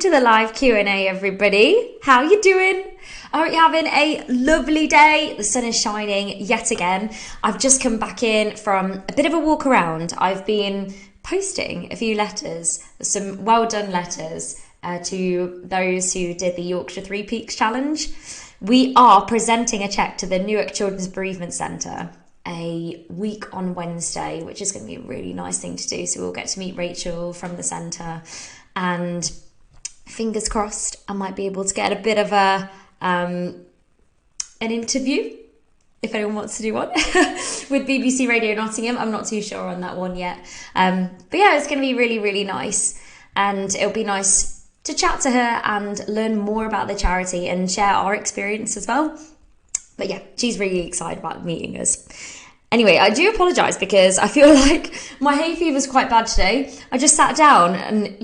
welcome to the live Q&A, everybody. How you doing? I hope you're having a lovely day. The sun is shining yet again. I've just come back in from a bit of a walk around. I've been posting a few letters, some well done letters to those who did the Yorkshire Three Peaks Challenge. We are presenting a cheque to the Newark Children's Bereavement Centre a week on Wednesday, which is going to be a really nice thing to do. So we'll get to meet Rachel from the centre, and fingers crossed I might be able to get a bit of an interview, if anyone wants to do one, with BBC Radio Nottingham. I'm not too sure on that one yet. But yeah, it's going to be really, really nice. And it'll be nice to chat to her and learn more about the charity and share our experience as well. But yeah, she's really excited about meeting us. Anyway, I do apologise because I feel like my hay fever is quite bad today. I just sat down and,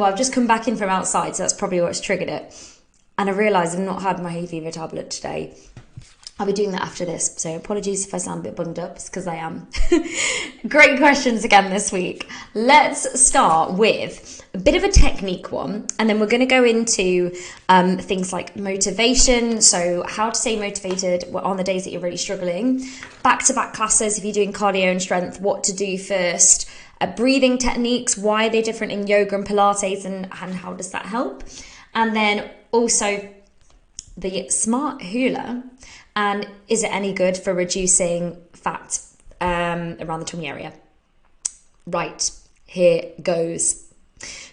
I've just come back in from outside, so that's probably what's triggered it. And I realised I've not had my hay fever tablet today. I'll be doing that after this, so apologies if I sound a bit bunged up, it's because I am. Great questions again this week. Let's start with a bit of a technique one, and then we're going to go into things like motivation, so how to stay motivated on the days that you're really struggling, back-to-back classes if you're doing cardio and strength, what to do first, breathing techniques, why they're different in yoga and Pilates, and how does that help, and then also the smart hula. And is it any good for reducing fat around the tummy area? Right, here goes.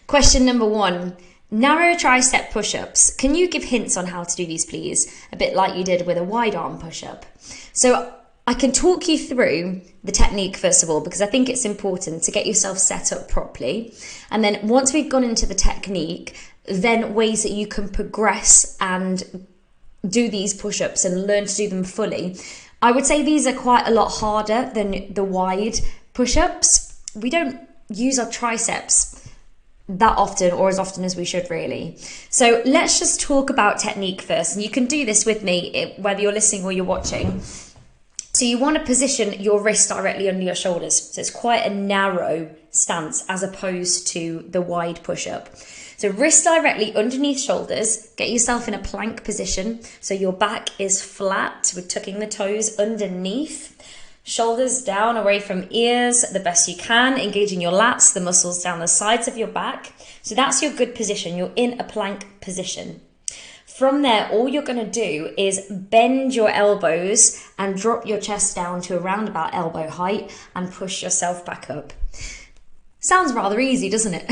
Question number 1, narrow tricep push-ups. Can you give hints on how to do these, please? A bit like you did with a wide arm push-up. So I can talk you through the technique first of all, because I think it's important to get yourself set up properly. And then once we've gone into the technique, then ways that you can progress and do these push-ups and learn to do them fully. I would say these are quite a lot harder than the wide push-ups. We don't use our triceps that often, or as often as we should really. So let's just talk about technique first, and you can do this with me whether you're listening or you're watching. So you want to position your wrist directly under your shoulders, so it's quite a narrow stance as opposed to the wide push-up. So wrist directly underneath shoulders, get yourself in a plank position. So your back is flat, we're tucking the toes underneath, shoulders down away from ears the best you can, engaging your lats, the muscles down the sides of your back. So that's your good position, you're in a plank position. From there, all you're gonna do is bend your elbows and drop your chest down to around about elbow height and push yourself back up. Sounds rather easy, doesn't it?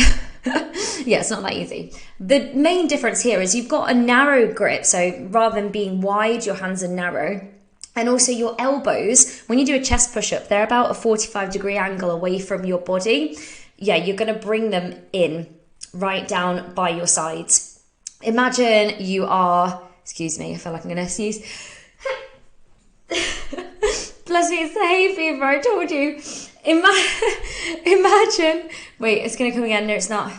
Yeah, it's not that easy. The main difference here is you've got a narrow grip, so rather than being wide, your hands are narrow. And also your elbows, when you do a chest push-up, they're about a 45-degree angle away from your body. Yeah, you're going to bring them in right down by your sides. Imagine you are, excuse me, I feel like I'm going to sneeze. Bless me, it's the hay fever, I told you. Imagine, wait, it's going to come again. No, it's not.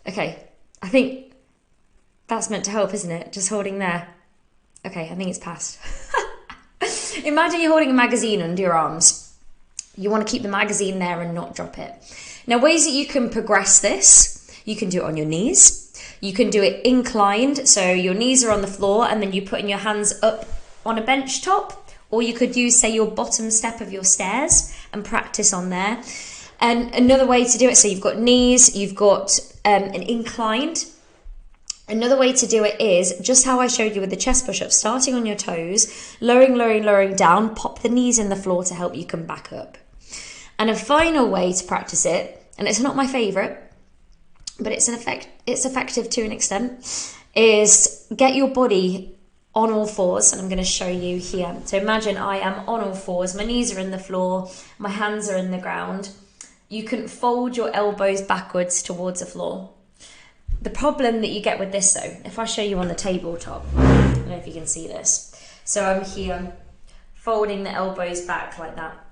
Okay, I think that's meant to help, isn't it? Just holding there. Okay, I think it's passed. Imagine you're holding a magazine under your arms. You want to keep the magazine there and not drop it. Now, ways that you can progress this, you can do it on your knees. You can do it inclined, so your knees are on the floor and then you put your hands up on a bench top. Or you could use, say, your bottom step of your stairs and practice on there. And another way to do it, so you've got knees, you've got an inclined. Another way to do it is just how I showed you with the chest push-up, starting on your toes, lowering down, pop the knees in the floor to help you come back up. And a final way to practice it, and it's not my favourite, but it's effective to an extent, is get your body on all fours, and I'm going to show you here. So imagine I am on all fours, my knees are in the floor, my hands are in the ground. You can fold your elbows backwards towards the floor. The problem that you get with this though, if I show you on the tabletop, I don't know if you can see this. So I'm here, folding the elbows back like that.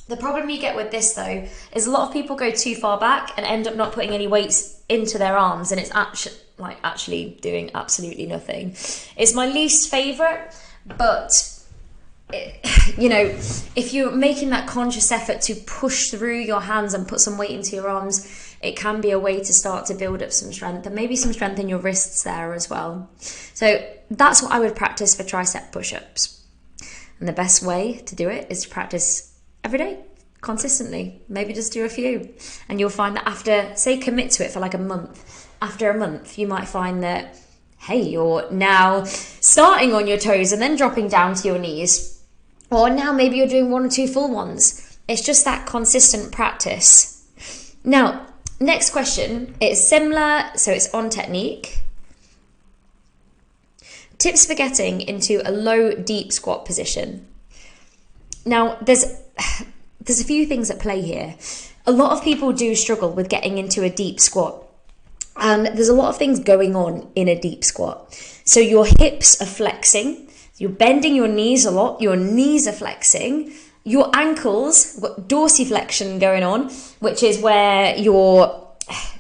The problem you get with this though, is a lot of people go too far back and end up not putting any weights into their arms, and it's actually doing absolutely nothing. It's my least favourite, but if you're making that conscious effort to push through your hands and put some weight into your arms, it can be a way to start to build up some strength, and maybe some strength in your wrists there as well. So that's what I would practice for tricep push-ups. And the best way to do it is to practice every day, consistently. Maybe just do a few. And you'll find that after, say, commit to it for like a month. After a month, you might find that, hey, you're now starting on your toes and then dropping down to your knees. Or now maybe you're doing 1 or 2 full ones. It's just that consistent practice. Now, next question is similar, so it's on technique. Tips for getting into a low, deep squat position. Now, there's a few things at play here. A lot of people do struggle with getting into a deep squat. And there's a lot of things going on in a deep squat. So your hips are flexing. You're bending your knees a lot. Your knees are flexing. Your ankles, got dorsiflexion going on, which is where your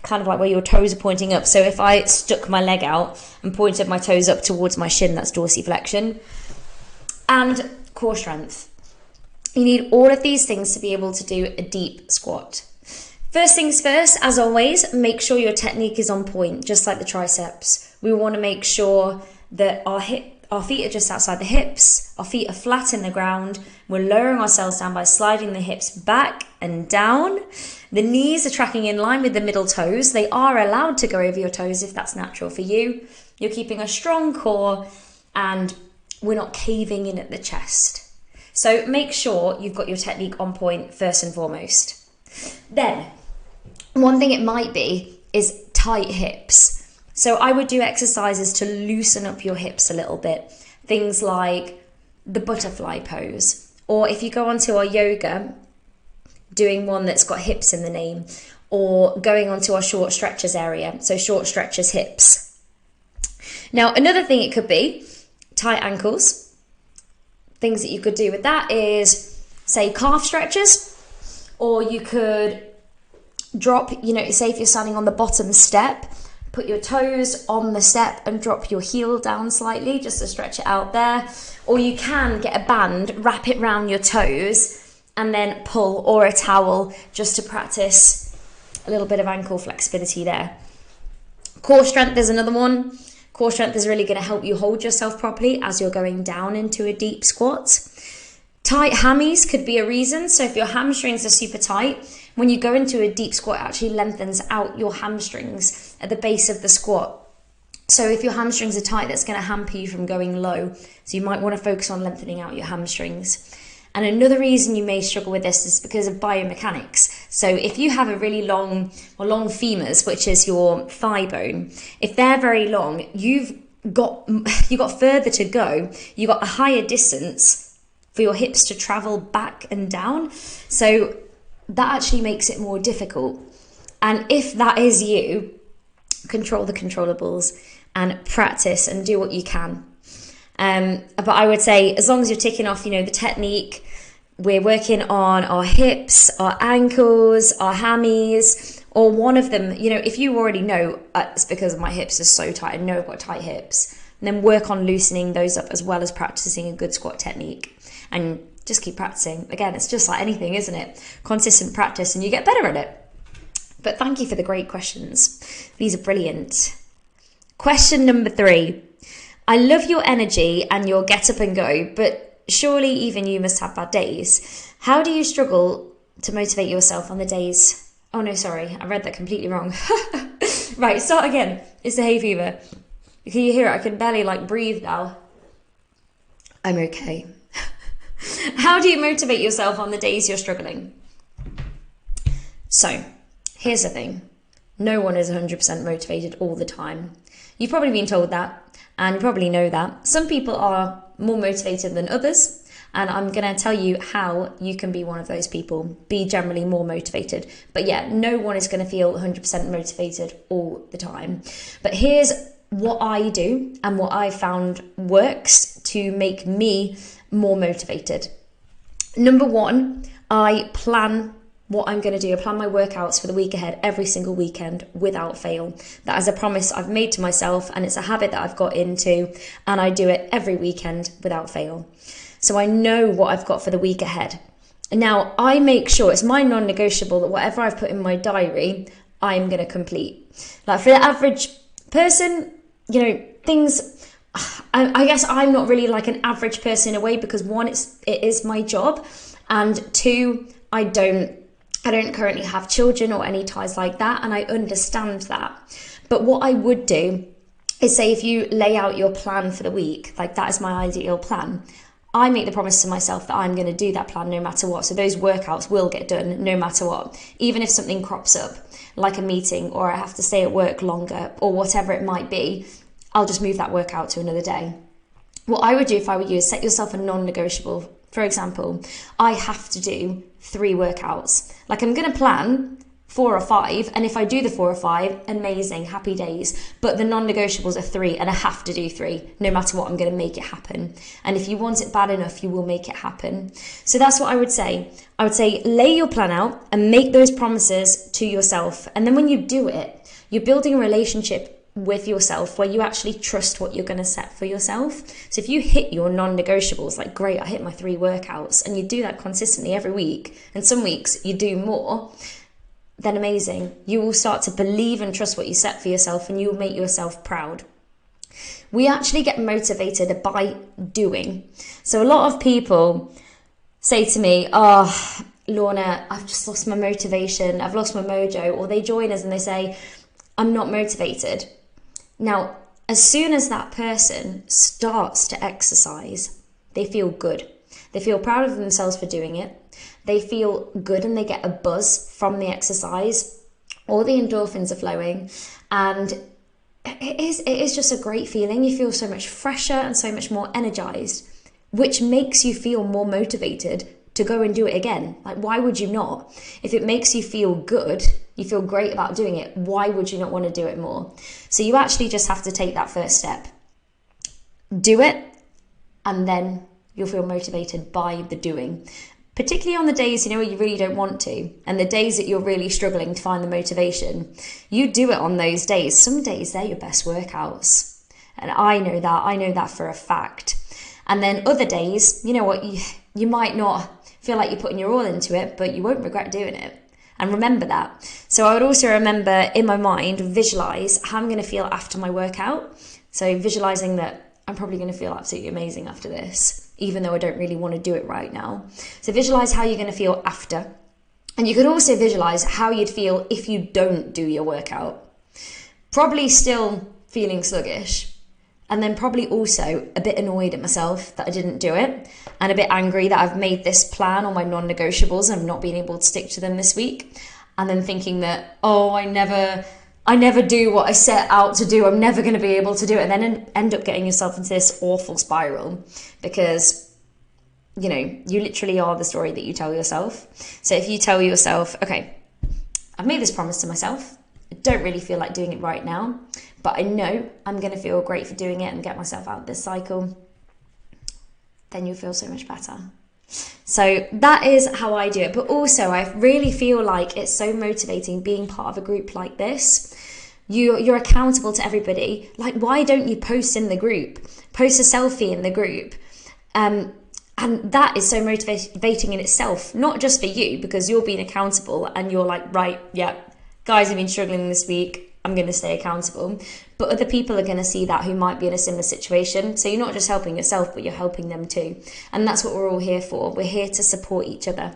kind of like where your toes are pointing up. So if I stuck my leg out and pointed my toes up towards my shin, that's dorsiflexion. And core strength. You need all of these things to be able to do a deep squat. First things first, as always, make sure your technique is on point, just like the triceps. We want to make sure that our feet are just outside the hips, our feet are flat in the ground, we're lowering ourselves down by sliding the hips back and down. The knees are tracking in line with the middle toes. They are allowed to go over your toes if that's natural for you. You're keeping a strong core and we're not caving in at the chest. So make sure you've got your technique on point first and foremost. Then, one thing it might be is tight hips. So I would do exercises to loosen up your hips a little bit. Things like the butterfly pose. Or if you go onto our yoga, doing one that's got hips in the name. Or going onto our short stretches area. So short stretches hips. Now another thing it could be, tight ankles. Things that you could do with that is, say, calf stretches. Or you could drop, say if you're standing on the bottom step, put your toes on the step and drop your heel down slightly just to stretch it out there. Or you can get a band, wrap it around your toes and then pull, or a towel just to practice a little bit of ankle flexibility there. Core strength is another one. Core strength is really going to help you hold yourself properly as you're going down into a deep squat. Tight hammies could be a reason. So if your hamstrings are super tight, when you go into a deep squat, it actually lengthens out your hamstrings at the base of the squat. So if your hamstrings are tight, that's going to hamper you from going low. So you might want to focus on lengthening out your hamstrings. And another reason you may struggle with this is because of biomechanics. So if you have a really long femurs, which is your thigh bone, if they're very long, you've got further to go. You've got a higher distance for your hips to travel back and down. So that actually makes it more difficult. And if that is you, control the controllables and practice and do what you can. But I would say, as long as you're ticking off, the technique, we're working on our hips, our ankles, our hammies, or one of them, if you already know, it's because my hips are so tight, I know I've got tight hips, and then work on loosening those up as well as practicing a good squat technique. And just keep practicing. Again, it's just like anything, isn't it? Consistent practice and you get better at it. But thank you for the great questions. These are brilliant. Question number 3. I love your energy and your get up and go, but surely even you must have bad days. How do you struggle to motivate yourself on the days? Oh no, sorry, I read that completely wrong. Right, start again. It's the hay fever. Can you hear it? I can barely breathe now. I'm okay. How do you motivate yourself on the days you're struggling? So, here's the thing. No one is 100% motivated all the time. You've probably been told that, and you probably know that. Some people are more motivated than others, and I'm going to tell you how you can be one of those people. Be generally more motivated. But yeah, no one is going to feel 100% motivated all the time. But here's what I do and what I found works to make me more motivated. Number 1, I plan what I'm going to do. I plan my workouts for the week ahead every single weekend without fail. That is a promise I've made to myself, and it's a habit that I've got into, and I do it every weekend without fail. So I know what I've got for the week ahead. Now I make sure it's my non-negotiable that whatever I've put in my diary, I'm going to complete. Like for the average person, you know, things, I guess I'm not really like an average person in a way, because one, it is my job, and two, I don't currently have children or any ties like that, and I understand that. But what I would do is say, if you lay out your plan for the week, like that is my ideal plan, I make the promise to myself that I'm going to do that plan no matter what. So those workouts will get done no matter what, even if something crops up, like a meeting, or I have to stay at work longer, or whatever it might be, I'll just move that workout to another day. What I would do if I were you is set yourself a non-negotiable. For example, I have to do 3 workouts. Like, I'm going to plan 4 or 5, and if I do the 4 or 5, amazing, happy days. But the non-negotiables are 3, and I have to do 3. No matter what, I'm going to make it happen. And if you want it bad enough, you will make it happen. So that's what I would say. I would say lay your plan out and make those promises to yourself. And then when you do it, you're building a relationship with yourself where you actually trust what you're going to set for yourself. So if you hit your non-negotiables, like great, I hit my 3 workouts, and you do that consistently every week, and some weeks you do more, then amazing. You will start to believe and trust what you set for yourself, and you will make yourself proud. We actually get motivated by doing. So a lot of people say to me, oh, Lorna, I've just lost my motivation, I've lost my mojo, or they join us and they say, I'm not motivated. Now, as soon as that person starts to exercise, they feel good. They feel proud of themselves for doing it. They feel good and they get a buzz from the exercise. All the endorphins are flowing, and it is just a great feeling. You feel so much fresher and so much more energized, which makes you feel more motivated to go and do it again. Like, why would you not? If it makes you feel good, you feel great about doing it, why would you not want to do it more? So you actually just have to take that first step. Do it, and then you'll feel motivated by the doing. Particularly on the days, where you really don't want to, and the days that you're really struggling to find the motivation, you do it on those days. Some days they're your best workouts. And I know that for a fact. And then other days, you know what, you might not feel like you're putting your all into it, but you won't regret doing it. And remember that. So I would also remember in my mind, visualize how I'm going to feel after my workout. So visualizing that I'm probably going to feel absolutely amazing after this, even though I don't really want to do it right now. So visualize how you're going to feel after. And you could also visualize how you'd feel if you don't do your workout. Probably still feeling sluggish. And then probably also a bit annoyed at myself that I didn't do it, and a bit angry that I've made this plan on my non-negotiables and I've not been able to stick to them this week. And then thinking that, oh, I never do what I set out to do. I'm never going to be able to do it. And then end up getting yourself into this awful spiral, because, you literally are the story that you tell yourself. So if you tell yourself, okay, I've made this promise to myself. I don't really feel like doing it right now, but I know I'm going to feel great for doing it and get myself out of this cycle, then you'll feel so much better. So that is how I do it. But also I really feel like it's so motivating being part of a group like this. You're accountable to everybody. Like, why don't you post in the group? Post a selfie in the group. And that is so motivating in itself, not just for you, because you're being accountable and you're like, right, yeah, guys have been struggling this week, I'm going to stay accountable. But other people are going to see that who might be in a similar situation. So you're not just helping yourself, but you're helping them too. And that's what we're all here for. We're here to support each other.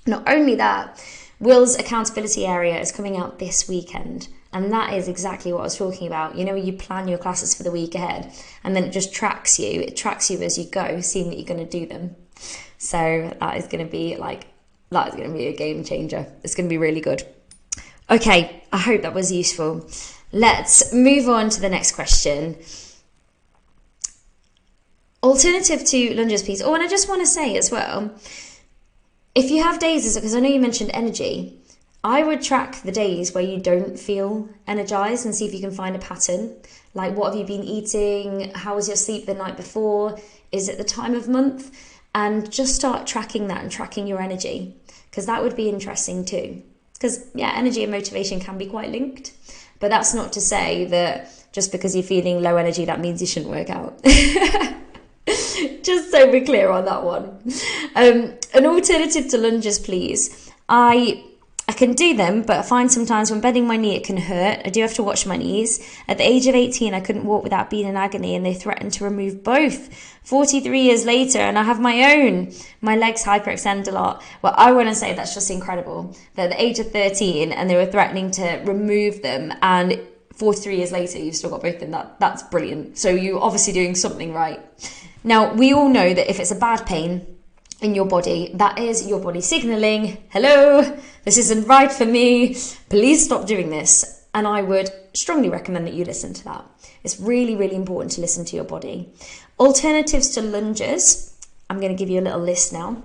Not only that, Will's accountability area is coming out this weekend. And that is exactly what I was talking about. You plan your classes for the week ahead, and then it just tracks you. It tracks you as you go, seeing that you're going to do them. So that is going to be a game changer. It's going to be really good. Okay, I hope that was useful. Let's move on to the next question. Alternative to lunges, please. Oh, and I just want to say as well, if you have days, because I know you mentioned energy, I would track the days where you don't feel energized and see if you can find a pattern. Like, what have you been eating? How was your sleep the night before? Is it the time of month? And just start tracking that and tracking your energy, because that would be interesting too. Because, energy and motivation can be quite linked. But that's not to say that just because you're feeling low energy, that means you shouldn't work out. Just so we're clear on that one. An alternative to lunges, please. I I can do them, but I find sometimes when bending my knee, it can hurt. I do have to watch my knees. At the age of 18, I couldn't walk without being in agony, and they threatened to remove both. 43 years later, and I have my own. My legs hyperextend a lot. Well, I want to say that's just incredible. That at the age of 13, and they were threatening to remove them, and 43 years later, you've still got both of them. That's brilliant. So you're obviously doing something right. Now, we all know that if it's a bad pain in your body, that is your body signaling, hello, this isn't right for me, please stop doing this. And I would strongly recommend that you listen to that. It's really, really important to listen to your body. Alternatives to lunges, I'm going to give you a little list now.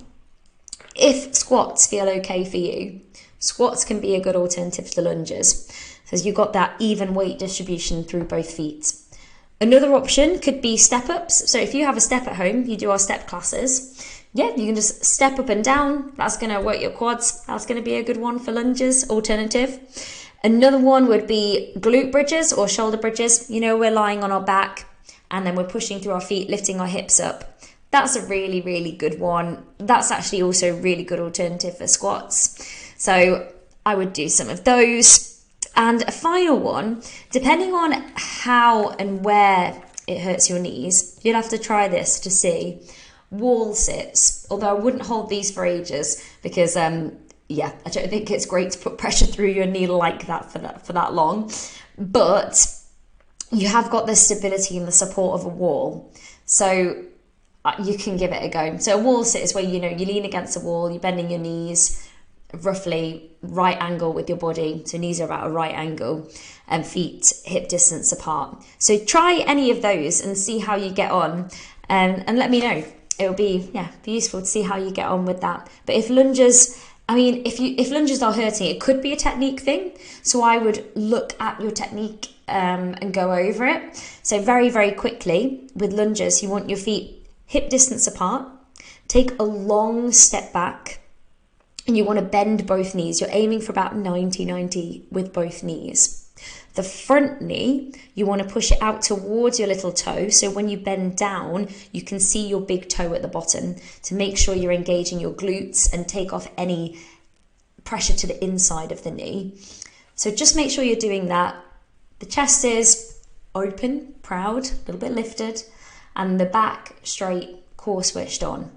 If squats feel okay for you, squats can be a good alternative to lunges, because you've got that even weight distribution through both feet. Another option could be step-ups. So if you have a step at home, you do our step classes. Yeah, you can just step up and down. That's going to work your quads. That's going to be a good one for lunges, alternative. Another one would be glute bridges or shoulder bridges. You know, we're lying on our back and then we're pushing through our feet, lifting our hips up. That's a really, really good one. That's actually also a really good alternative for squats. So I would do some of those. And a final one, depending on how and where it hurts your knees, you'll have to try this to see. Wall sits, although I wouldn't hold these for ages because yeah, I don't think it's great to put pressure through your knee like that for that long, but you have got the stability and the support of a wall, so you can give it a go. So a wall sit is where, you know, you lean against the wall, you're bending your knees roughly right angle with your body, so knees are about a right angle and feet hip distance apart. So try any of those and see how you get on, and let me know. It'll be useful to see how you get on with that. But if lunges, I mean, if lunges are hurting, it could be a technique thing. So I would look at your technique and go over it. So very, very quickly with lunges, you want your feet hip distance apart. Take a long step back and you want to bend both knees. You're aiming for about 90-90 with both knees. The front knee, you want to push it out towards your little toe. So when you bend down, you can see your big toe at the bottom to make sure you're engaging your glutes and take off any pressure to the inside of the knee. So just make sure you're doing that. The chest is open, proud, a little bit lifted, and the back straight, core switched on.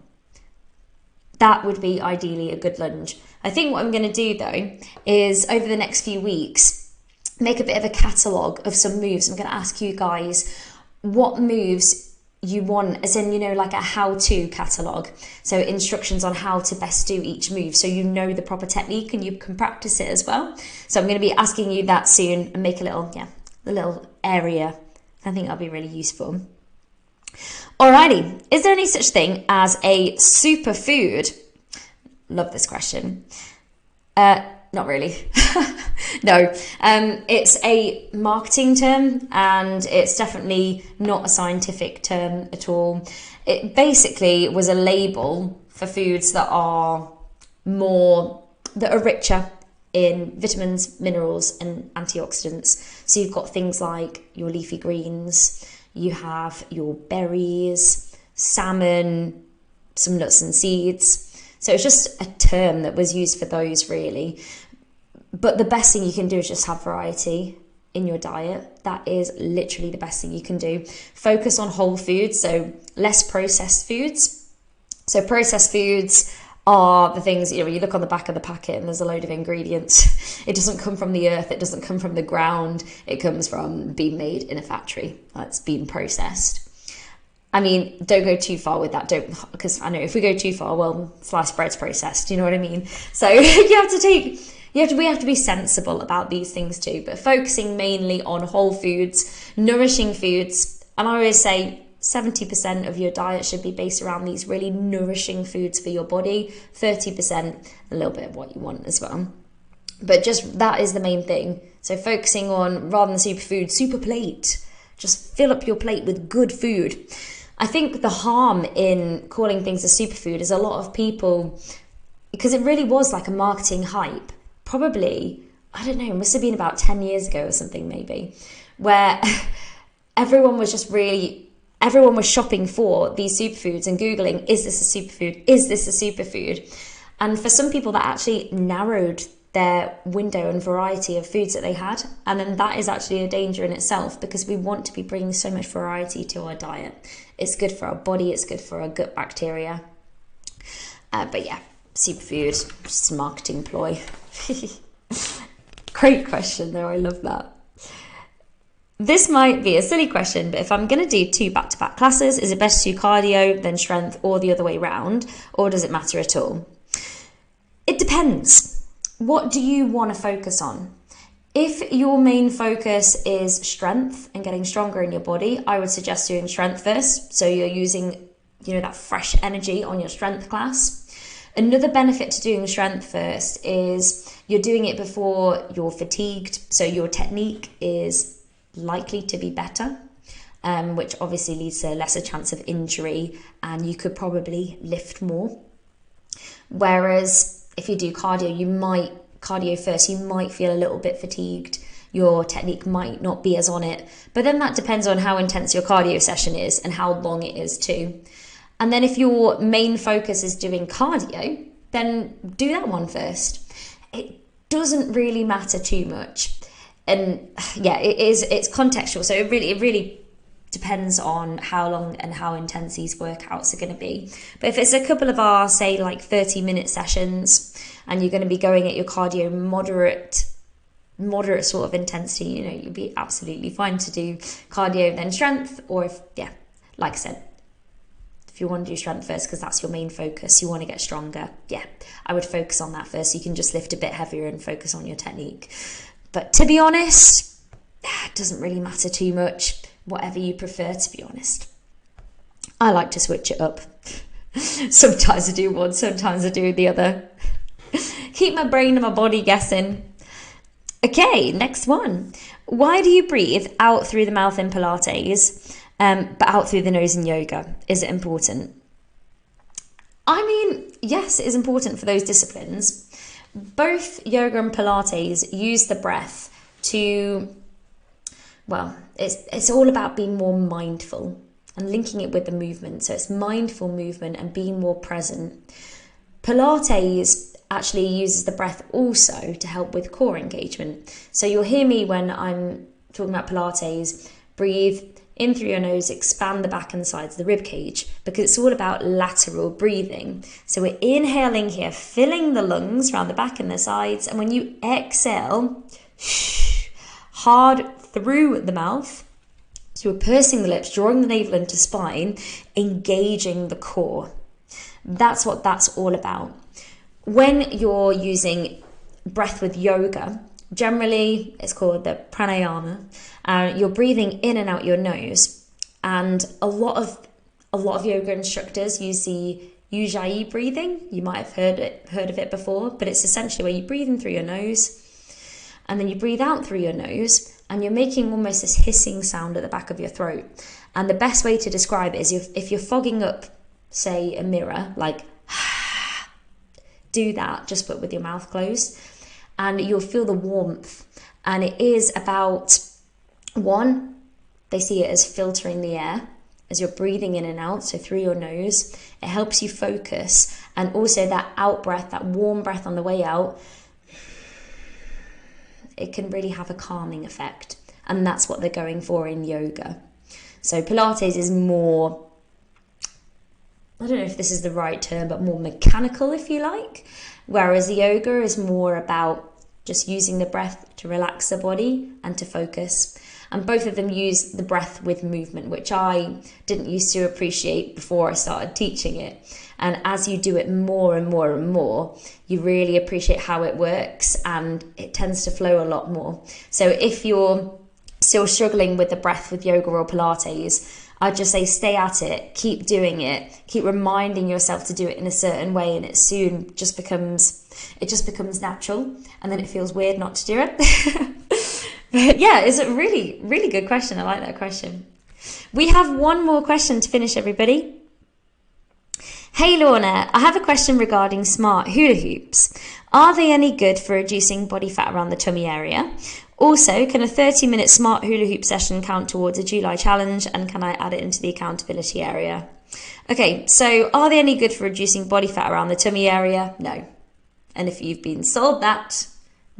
That would be ideally a good lunge. I think what I'm going to do though is over the next few weeks, make a bit of a catalogue of some moves. I'm going to ask you guys what moves you want, as in, you know, like a how-to catalogue. So instructions on how to best do each move, so you know the proper technique and you can practice it as well. So I'm going to be asking you that soon and make a little area. I think that'll be really useful. Alrighty, is there any such thing as a superfood? Love this question. Not really. No, it's a marketing term and it's definitely not a scientific term at all. It basically was a label for foods that are richer in vitamins, minerals and antioxidants. So you've got things like your leafy greens, you have your berries, salmon, some nuts and seeds. So it's just a term that was used for those really. But the best thing you can do is just have variety in your diet. That is literally the best thing you can do. Focus on whole foods, so less processed foods. So processed foods are the things, you know, you look on the back of the packet and there's a load of ingredients. It doesn't come from the earth, it doesn't come from the ground. It comes from being made in a factory that's been processed. I mean, don't go too far with that, because I know if we go too far, well, sliced bread's processed, you know what I mean? So we have to be sensible about these things too, but focusing mainly on whole foods, nourishing foods. And I always say 70% of your diet should be based around these really nourishing foods for your body, 30% a little bit of what you want as well. But just that is the main thing. So focusing on, rather than superfood, super plate. Just fill up your plate with good food. I think the harm in calling things a superfood is a lot of people, because it really was like a marketing hype. Probably, I don't know, it must have been about 10 years ago or something maybe, where everyone was shopping for these superfoods and Googling, is this a superfood? Is this a superfood? And for some people that actually narrowed their window and variety of foods that they had. And then that is actually a danger in itself, because we want to be bringing so much variety to our diet. It's good for our body, it's good for our gut bacteria. But yeah, superfood, just a marketing ploy. Great question though, I love that. This might be a silly question, but if I'm going to do 2 back-to-back classes, is it best to do cardio, then strength, or the other way around? Or does it matter at all? It depends. What do you want to focus on? If your main focus is strength and getting stronger in your body, I would suggest doing strength first. So you're using, that fresh energy on your strength class. Another benefit to doing strength first is you're doing it before you're fatigued. So your technique is likely to be better, which obviously leads to lesser chance of injury, and you could probably lift more. Whereas if you do cardio first, you might feel a little bit fatigued. Your technique might not be as on it, but then that depends on how intense your cardio session is and how long it is too. And then if your main focus is doing cardio, then do that one first. It doesn't really matter too much. And yeah, it's contextual. So it really depends on how long and how intense these workouts are going to be. But if it's a couple of our, say, like 30-minute sessions, and you're going to be going at your cardio moderate sort of intensity, you'll be absolutely fine to do cardio then strength. Or like I said, if you want to do strength first because that's your main focus, you want to get stronger, I would focus on that first. You can just lift a bit heavier and focus on your technique. But to be honest, it doesn't really matter too much. Whatever you prefer, to be honest. I like to switch it up. Sometimes I do one, sometimes I do the other. Keep my brain and my body guessing. Okay, next one. Why do you breathe out through the mouth in Pilates, but out through the nose in yoga? Is it important? I mean, yes, it is important for those disciplines. Both yoga and Pilates use the breath to, it's all about being more mindful and linking it with the movement. So it's mindful movement and being more present. Pilates actually uses the breath also to help with core engagement. So you'll hear me when I'm talking about Pilates, breathe in through your nose, expand the back and the sides of the rib cage, because it's all about lateral breathing. So we're inhaling here, filling the lungs around the back and the sides. And when you exhale, hard through the mouth, so we're pursing the lips, drawing the navel into spine, engaging the core. That's what that's all about. When you're using breath with yoga, generally it's called the pranayama, and you're breathing in and out your nose. And a lot of yoga instructors use the Ujjayi breathing. You might have heard of it before, but it's essentially where you breathe in through your nose and then you breathe out through your nose, and you're making almost this hissing sound at the back of your throat. And the best way to describe it is if you're fogging up, say, a mirror, like do that, just but with your mouth closed, and you'll feel the warmth. And it is about, one, they see it as filtering the air as you're breathing in and out, so through your nose. It helps you focus, and also that out breath, that warm breath on the way out, it can really have a calming effect, and that's what they're going for in yoga. So Pilates is more, I don't know if this is the right term, but more mechanical, if you like, whereas yoga is more about just using the breath to relax the body and to focus. And both of them use the breath with movement, which I didn't used to appreciate before I started teaching it. And as you do it more and more and more, you really appreciate how it works, and it tends to flow a lot more. So if you're still struggling with the breath with yoga or Pilates, I'd just say stay at it, keep doing it, keep reminding yourself to do it in a certain way, and it soon just becomes natural, and then it feels weird not to do it. But yeah, it's a really, really good question. I like that question. We have one more question to finish, everybody. Hey Lorna, I have a question regarding smart hula hoops. Are they any good for reducing body fat around the tummy area? Also, can a 30-minute smart hula hoop session count towards a July challenge, and can I add it into the accountability area? Okay, so are they any good for reducing body fat around the tummy area? No. And if you've been sold that,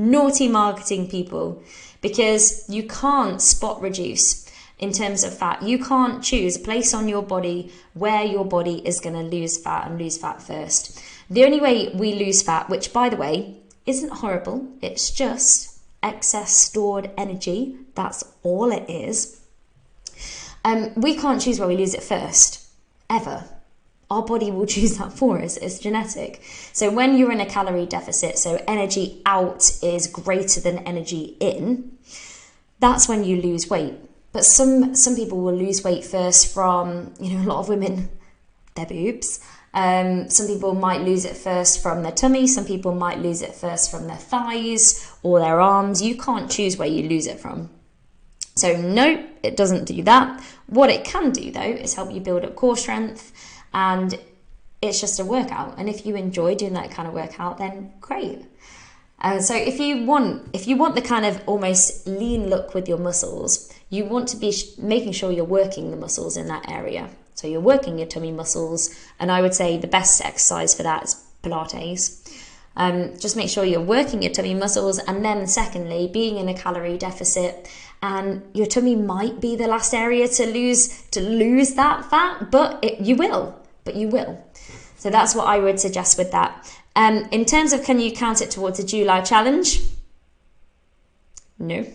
Naughty marketing people, because you can't spot reduce in terms of fat. You can't choose a place on your body where your body is going to lose fat and lose fat first. The only way we lose fat, which by the way isn't horrible, it's just excess stored energy. That's all it is. We can't choose where we lose it first, ever. Our body will choose that for us. It's genetic. So when you're in a calorie deficit, so energy out is greater than energy in, that's when you lose weight. But some people will lose weight first from, a lot of women, their boobs. Some people might lose it first from their tummy. Some people might lose it first from their thighs or their arms. You can't choose where you lose it from. So no, it doesn't do that. What it can do though is help you build up core strength, and it's just a workout. And if you enjoy doing that kind of workout, then great. So if you want the kind of almost lean look with your muscles, you want to be making sure you're working the muscles in that area. So you're working your tummy muscles, and I would say the best exercise for that is Pilates. Just make sure you're working your tummy muscles, and then secondly, being in a calorie deficit, and your tummy might be the last area to lose that fat, but you will. So that's what I would suggest with that. In terms of, can you count it towards a July challenge? No,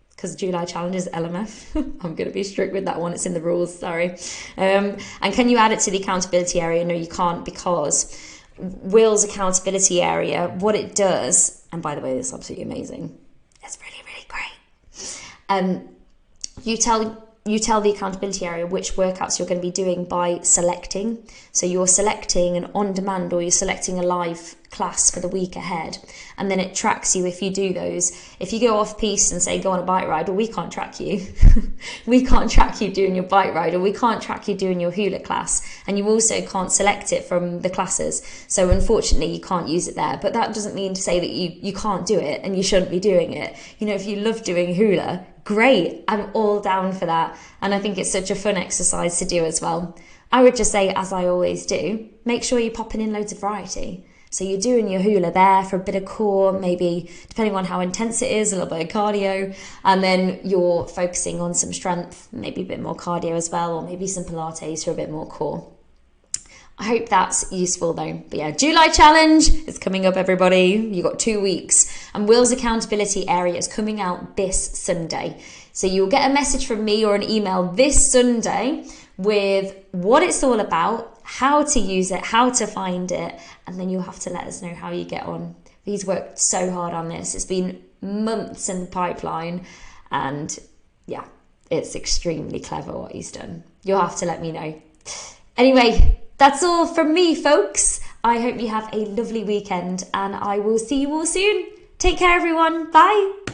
because July challenge is LMF. I'm going to be strict with that one. It's in the rules, sorry. And can you add it to the accountability area? No, you can't, because Will's accountability area, what it does, and by the way, this is absolutely amazing. It's really, really great. You tell the accountability area which workouts you're going to be doing by selecting. So you're selecting an on-demand, or you're selecting a live class for the week ahead, and then it tracks you if you do those. If you go off piste and say go on a bike ride, well, we can't track you. We can't track you doing your bike ride, or we can't track you doing your hula class, and you also can't select it from the classes. So unfortunately you can't use it there, but that doesn't mean to say that you can't do it and you shouldn't be doing it. If you love doing hula, great, I'm all down for that, and I think it's such a fun exercise to do as well. I would just say, as I always do, make sure you're popping in loads of variety. So you're doing your hula there for a bit of core, maybe depending on how intense it is, a little bit of cardio, and then you're focusing on some strength, maybe a bit more cardio as well, or maybe some Pilates for a bit more core. I hope that's useful though. But yeah, July challenge is coming up, everybody. You got 2 weeks, and Will's accountability area is coming out this Sunday. So you'll get a message from me or an email this Sunday with what it's all about, how to use it, how to find it, and then you'll have to let us know how you get on. He's worked so hard on this. It's been months in the pipeline, and yeah, it's extremely clever what he's done. You'll have to let me know. Anyway, that's all from me, folks. I hope you have a lovely weekend, and I will see you all soon. Take care, everyone. Bye.